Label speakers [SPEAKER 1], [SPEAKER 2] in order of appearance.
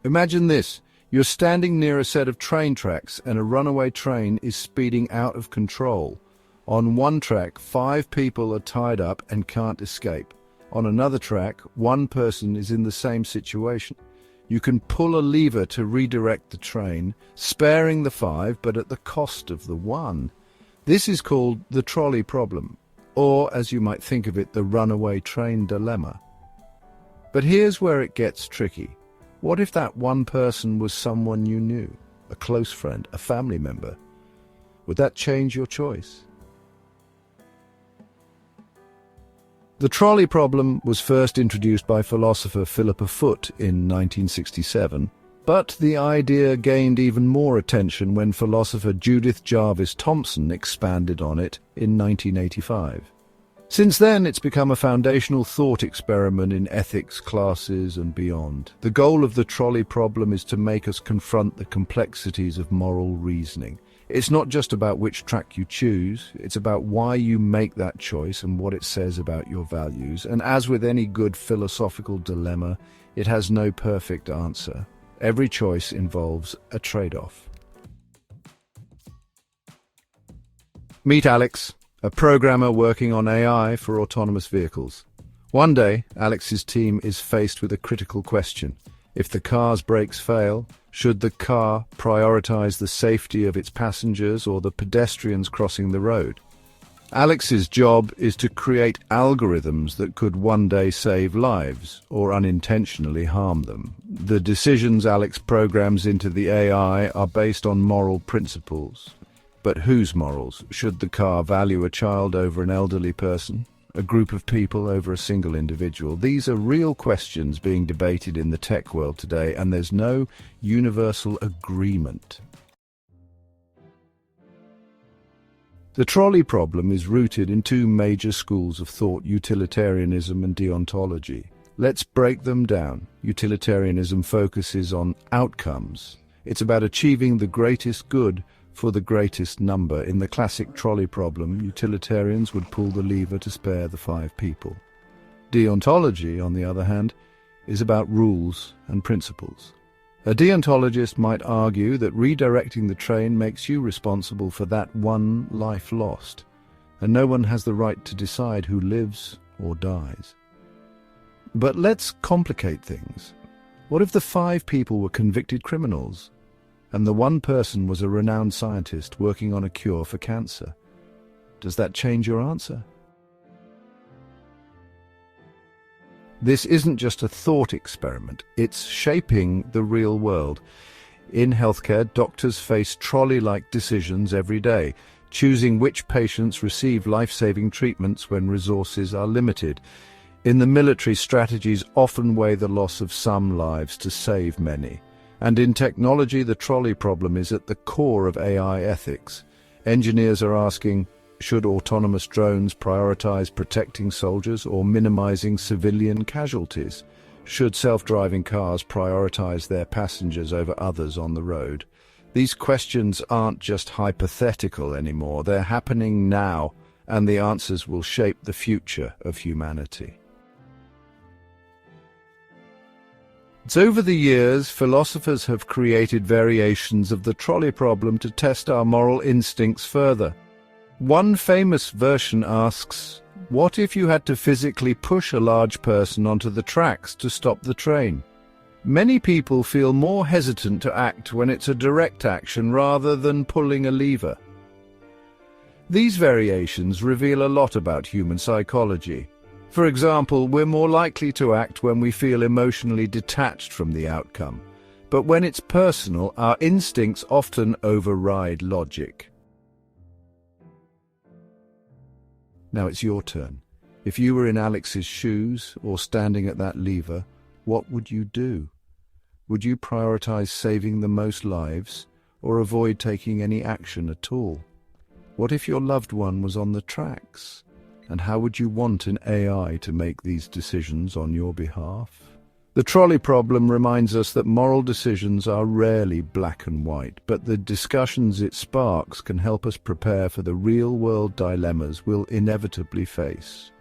[SPEAKER 1] Imagine this. You're standing near a set of train tracks and a runaway train is speeding out of control. On one track, 5 people are tied up and can't escape. On another track, one person is in the same situation. You can pull a lever to redirect the train, sparing the 5 but at the cost of the 1. This is called the trolley problem, or as you might think of it, the runaway train dilemma. But here's where it gets tricky. What if that one person was someone you knew, a close friend, a family member? Would that change your choice? The trolley problem was first introduced by philosopher Philippa Foot in 1967, but the idea gained even more attention when philosopher Judith Jarvis Thomson expanded on it in 1985. Since then, it's become a foundational thought experiment in ethics classes and beyond. The goal of the trolley problem is to make us confront the complexities of moral reasoning. It's not just about which track you choose, it's about why you make that choice and what it says about your values. And as with any good philosophical dilemma, it has no perfect answer. Every choice involves a trade-off. Meet Alex, a programmer working on AI for autonomous vehicles. One day, Alex's team is faced with a critical question. If the car's brakes fail, should the car prioritize the safety of its passengers or the pedestrians crossing the road? Alex's job is to create algorithms that could one day save lives or unintentionally harm them. The decisions Alex programs into the AI are based on moral principles. But whose morals? Should the car value a child over an elderly person? A group of people over a single individual? These are real questions being debated in the tech world today, and there's no universal agreement. The trolley problem is rooted in 2 major schools of thought, utilitarianism and deontology. Let's break them down. Utilitarianism focuses on outcomes. It's about achieving the greatest good for the greatest number. In the classic trolley problem, utilitarians would pull the lever to spare the 5 people. Deontology, on the other hand, is about rules and principles. A deontologist might argue that redirecting the train makes you responsible for that one life lost, and no one has the right to decide who lives or dies. But let's complicate things. What if the 5 people were convicted criminals, and the one person was a renowned scientist working on a cure for cancer? Does that change your answer? This isn't just a thought experiment, it's shaping the real world. In healthcare, doctors face trolley-like decisions every day, choosing which patients receive life-saving treatments when resources are limited. In the military, strategies often weigh the loss of some lives to save many. And in technology, the trolley problem is at the core of AI ethics. Engineers are asking, should autonomous drones prioritize protecting soldiers or minimizing civilian casualties? Should self-driving cars prioritize their passengers over others on the road? These questions aren't just hypothetical anymore. They're happening now, and the answers will shape the future of humanity. So over the years, philosophers have created variations of the trolley problem to test our moral instincts further. One famous version asks, what if you had to physically push a large person onto the tracks to stop the train? Many people feel more hesitant to act when it's a direct action rather than pulling a lever. These variations reveal a lot about human psychology. For example, we're more likely to act when we feel emotionally detached from the outcome. But when it's personal, our instincts often override logic. Now it's your turn. If you were in Alex's shoes or standing at that lever, what would you do? Would you prioritize saving the most lives or avoid taking any action at all? What if your loved one was on the tracks? And how would you want an AI to make these decisions on your behalf? The trolley problem reminds us that moral decisions are rarely black and white, but the discussions it sparks can help us prepare for the real-world dilemmas we'll inevitably face.